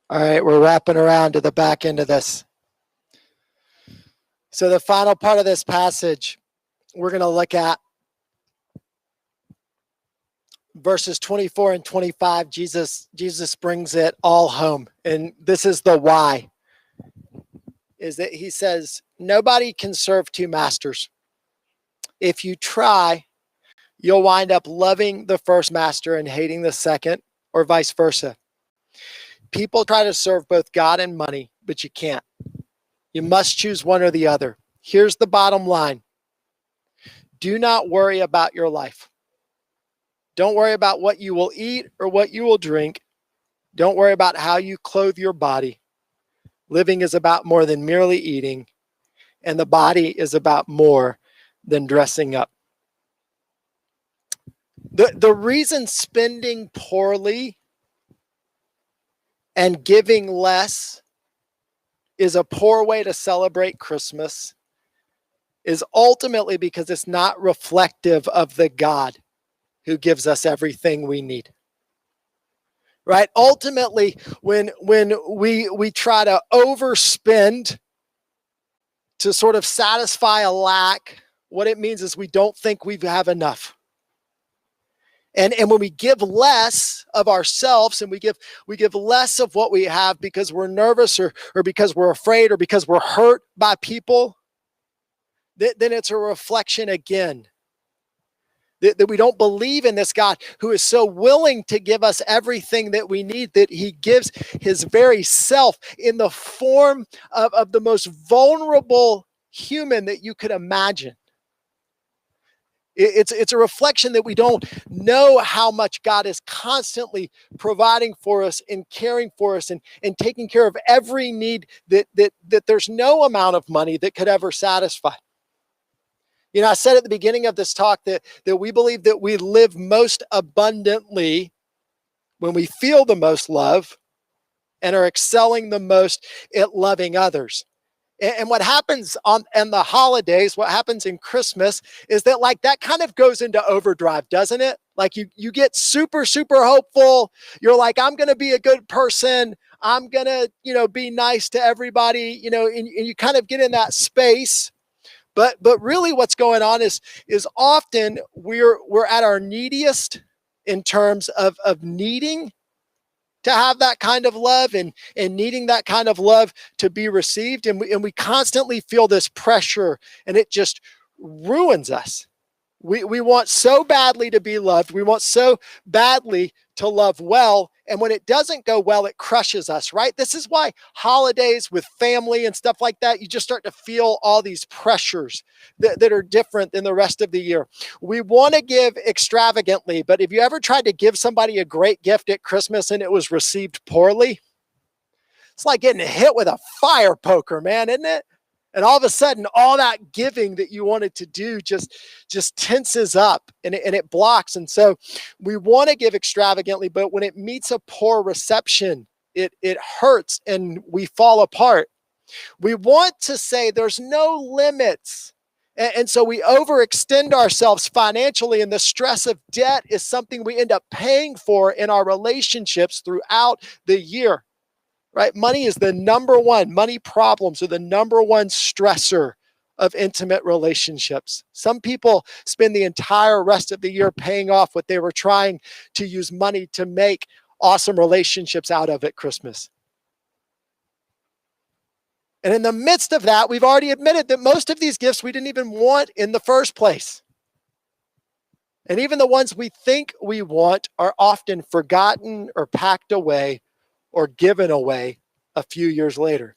All right, we're wrapping around to the back end of this. So the final part of this passage, we're going to look at verses 24 and 25. Jesus brings it all home. And this is the why, is that he says, nobody can serve two masters. If you try, you'll wind up loving the first master and hating the second, or vice versa. People try to serve both God and money, but you can't. You must choose one or the other. Here's the bottom line. Do not worry about your life. Don't worry about what you will eat or what you will drink. Don't worry about how you clothe your body. Living is about more than merely eating, and the body is about more than dressing up. The reason spending poorly and giving less is a poor way to celebrate Christmas is ultimately because it's not reflective of the God who gives us everything we need. Right? Ultimately, when we try to overspend to sort of satisfy a lack, what it means is we don't think we have enough. And when we give less of ourselves and we give less of what we have because we're nervous or because we're afraid or because we're hurt by people, then it's a reflection again that we don't believe in this God who is so willing to give us everything that we need, that he gives his very self in the form of the most vulnerable human that you could imagine. It's a reflection that we don't know how much God is constantly providing for us and caring for us and taking care of every need that there's no amount of money that could ever satisfy. You know, I said at the beginning of this talk that we believe that we live most abundantly when we feel the most love and are excelling the most at loving others. And what happens on the holidays, what happens in Christmas is that like that kind of goes into overdrive, doesn't it? Like you get super, super hopeful. You're like, I'm going to be a good person. I'm going to, be nice to everybody, and you kind of get in that space. But really what's going on is often we're at our neediest in terms of needing to have that kind of love and needing that kind of love to be received. And we constantly feel this pressure and it just ruins us. We want so badly to be loved. We want so badly to love well. And when it doesn't go well, it crushes us, right? This is why holidays with family and stuff like that, you just start to feel all these pressures that are different than the rest of the year. We want to give extravagantly, but if you ever tried to give somebody a great gift at Christmas and it was received poorly, it's like getting hit with a fire poker, man, isn't it? And all of a sudden, all that giving that you wanted to do just tenses up and it blocks. And so we want to give extravagantly, but when it meets a poor reception, it hurts and we fall apart. We want to say there's no limits. And so we overextend ourselves financially, and the stress of debt is something we end up paying for in our relationships throughout the year. Right? Money problems are the number one stressor of intimate relationships. Some people spend the entire rest of the year paying off what they were trying to use money to make awesome relationships out of at Christmas. And in the midst of that, we've already admitted that most of these gifts we didn't even want in the first place. And even the ones we think we want are often forgotten or packed away or given away a few years later.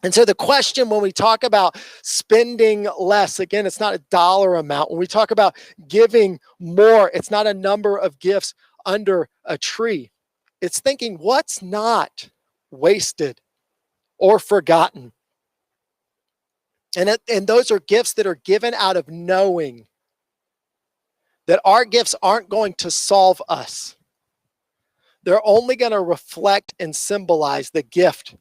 And so the question when we talk about spending less, again, it's not a dollar amount. When we talk about giving more, it's not a number of gifts under a tree. It's thinking what's not wasted or forgotten. And those are gifts that are given out of knowing that our gifts aren't going to solve us. They're only going to reflect and symbolize the gift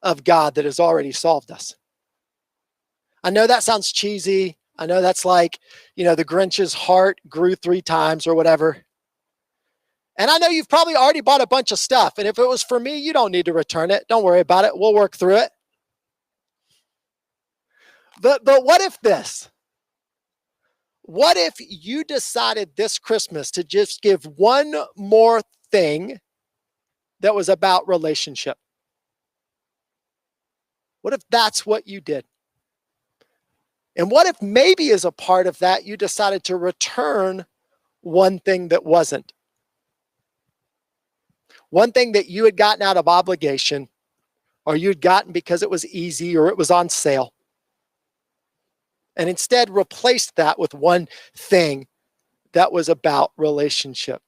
of God that has already solved us. I know that sounds cheesy. I know that's like, the Grinch's heart grew 3 times or whatever. And I know you've probably already bought a bunch of stuff. And if it was for me, you don't need to return it. Don't worry about it. We'll work through it. But what if this? What if you decided this Christmas to just give one more thing that was about relationship? What if that's what you did? And what if maybe as a part of that, you decided to return one thing that wasn't? One thing that you had gotten out of obligation, or you'd gotten because it was easy or it was on sale. And instead replaced that with one thing that was about relationship.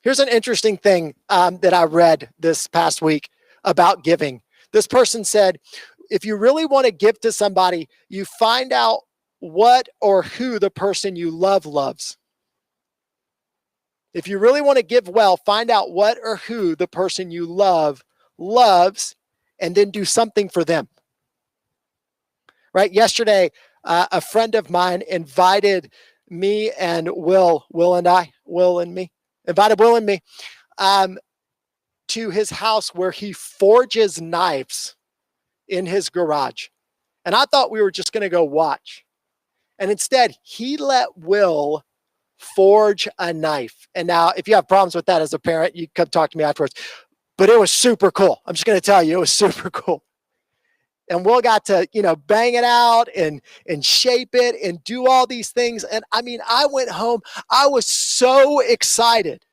Here's an interesting thing that I read this past week about giving. This person said, if you really want to give to somebody, you find out what or who the person you love loves. If you really want to give well, find out what or who the person you love loves, and then do something for them. Right? Yesterday, a friend of mine invited me and Will and me, to his house where he forges knives in his garage. And I thought we were just going to go watch. And instead, he let Will forge a knife. And now, if you have problems with that as a parent, you come talk to me afterwards. But it was super cool. I'm just going to tell you, it was super cool. And Will got to, bang it out and shape it and do all these things. And I mean, I went home. I was so excited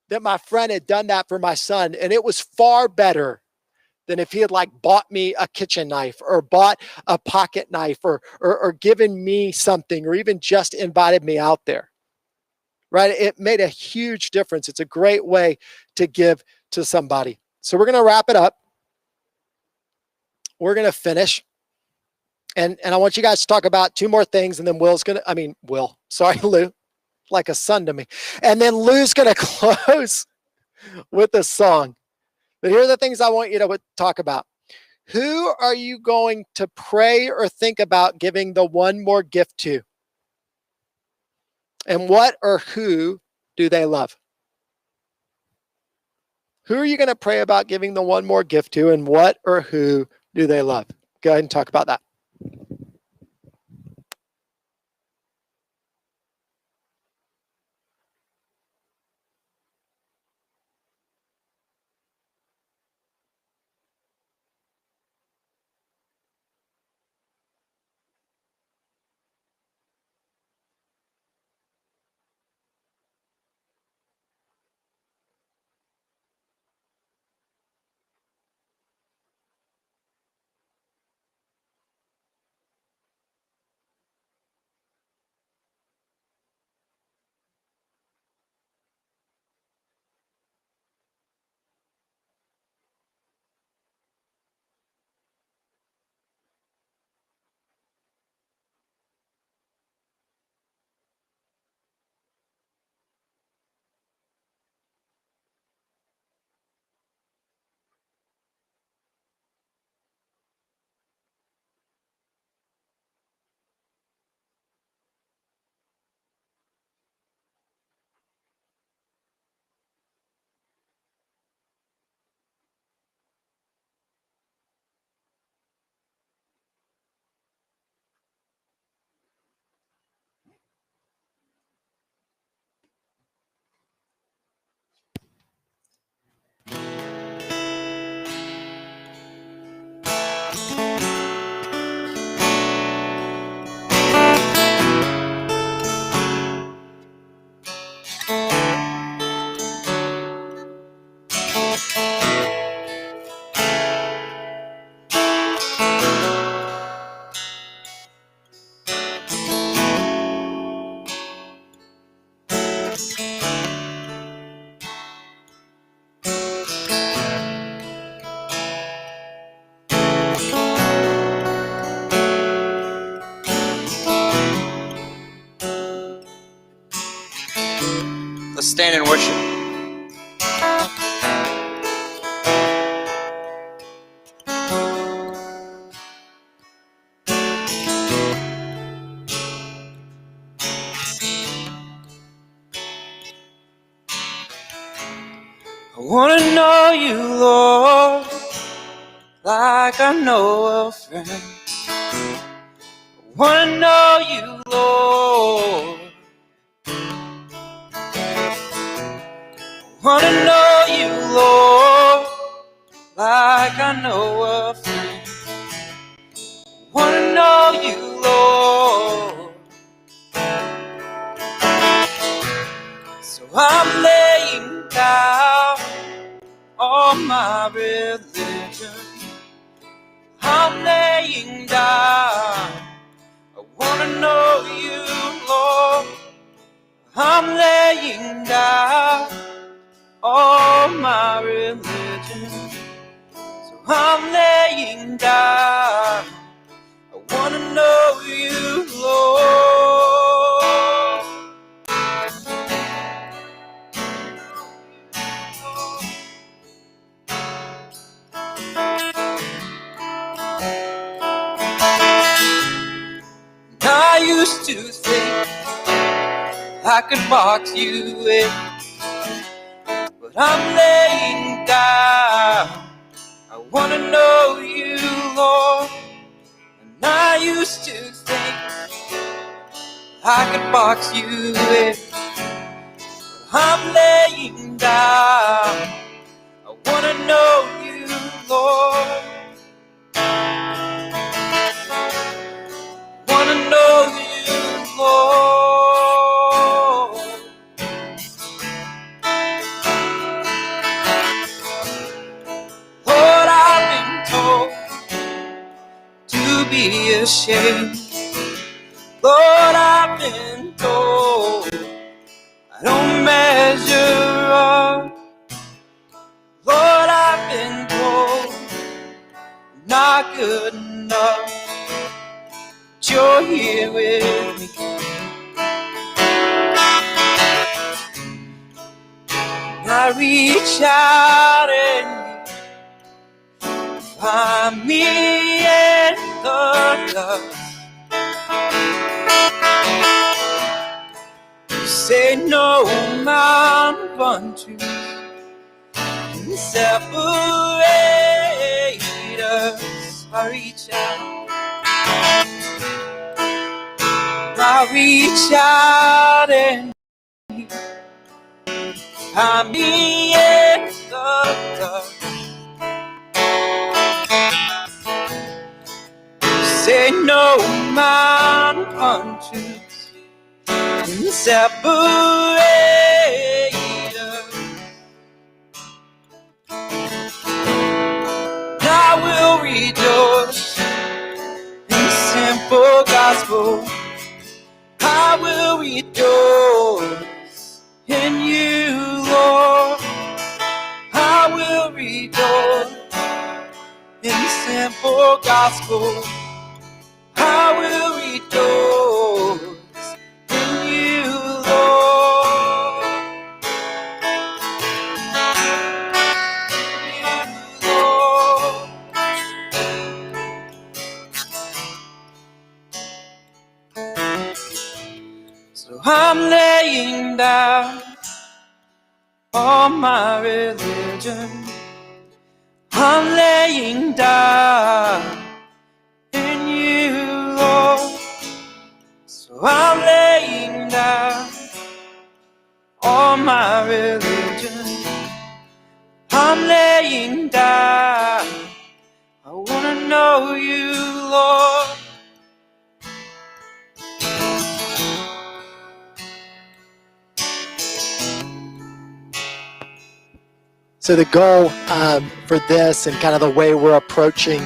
that my friend had done that for my son. And it was far better than if he had bought me a kitchen knife or bought a pocket knife or given me something or even just invited me out there. Right? It made a huge difference. It's a great way to give to somebody. So we're going to wrap it up. We're going to finish. And I want you guys to talk about two more things. And then Lou, like a son to me. And then Lou's going to close with a song. But here are the things I want you to talk about. Who are you going to pray or think about giving the one more gift to? And what or who do they love? Who are you going to pray about giving the one more gift to? And what or who do they love? Go ahead and talk about that. Let's stand and worship. want to know you, Lord, like I know a friend. I want to know you, Lord. I want to know you, Lord, like I know a friend. I want to know you, Lord. So I'm laying down all my religion. I'm laying down. I want to know you, Lord. I'm laying down all my religion. So I'm laying down. I want to know you, Lord. I used to think I could box you in, but I'm laying down. I want to know you, Lord. And I used to think I could box you in, but I'm laying down. I want to know you, Lord. I want to know you, Lord. Lord, I've been told to be ashamed. Lord, I've been told I don't measure up. Lord, I've been told I'm not good enough. But you're here with me. And I reach out and you find me in the dust. You say no mountain country can separate us. I reach out. I reach out and find me in the dark. Say no mountain countries can separate us. I will rejoice in the simple gospel. I will rejoice in you, Lord. I will rejoice in the simple gospel. I will rejoice in you, Lord. You, Lord. So I'm laying down all my religion. I'm laying down in you, Lord. So I'm laying down all my religion. I'm laying down. I want to know you, Lord. So the goal for this and kind of the way we're approaching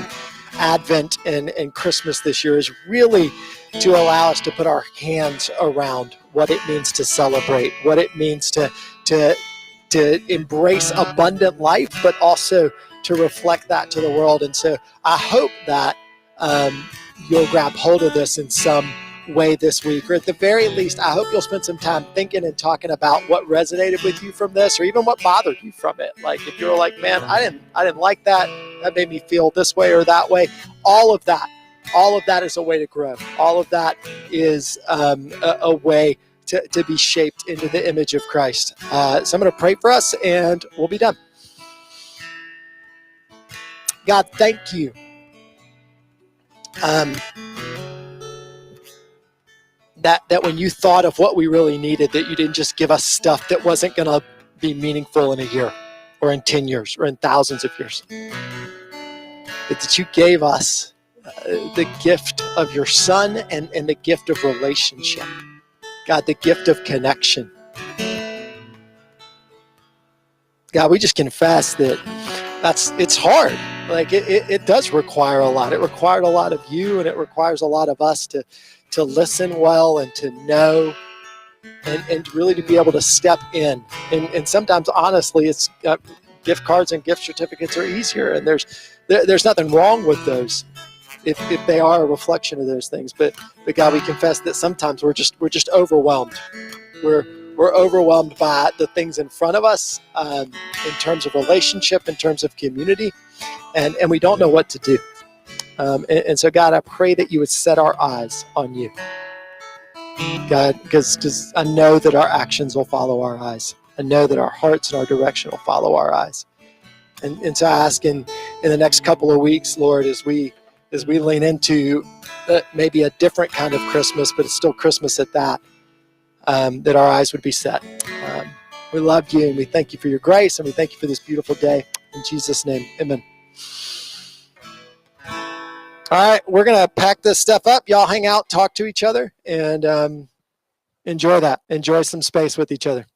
Advent and Christmas this year is really to allow us to put our hands around what it means to celebrate, what it means to embrace abundant life, but also to reflect that to the world. And so I hope that you'll grab hold of this in some way this week, or at the very least, I hope you'll spend some time thinking and talking about what resonated with you from this, or even what bothered you from it. Like if you're like, man, I didn't like that. That made me feel this way or that way. All of that is a way to grow. All of that is a way to be shaped into the image of Christ. So I'm going to pray for us and we'll be done. God, thank you. That when you thought of what we really needed, that you didn't just give us stuff that wasn't going to be meaningful in a year or in 10 years or in thousands of years, but that you gave us the gift of your son and the gift of relationship. God, the gift of connection. God, we just confess that it's hard. Like it does require a lot. It required a lot of you, and it requires a lot of us to listen well and to know and really to be able to step in. And sometimes, honestly, it's gift cards and gift certificates are easier, and there's nothing wrong with those if they are a reflection of those things. But God, we confess that sometimes we're just overwhelmed. We're overwhelmed by the things in front of us in terms of relationship, in terms of community, and we don't know what to do. And so, God, I pray that you would set our eyes on you, God, because I know that our actions will follow our eyes. I know that our hearts and our direction will follow our eyes. And so I ask in the next couple of weeks, Lord, as we lean into maybe a different kind of Christmas, but it's still Christmas at that, that our eyes would be set. We love you, and we thank you for your grace, and we thank you for this beautiful day. In Jesus' name, amen. All right, we're going to pack this stuff up. Y'all hang out, talk to each other, and enjoy that. Enjoy some space with each other.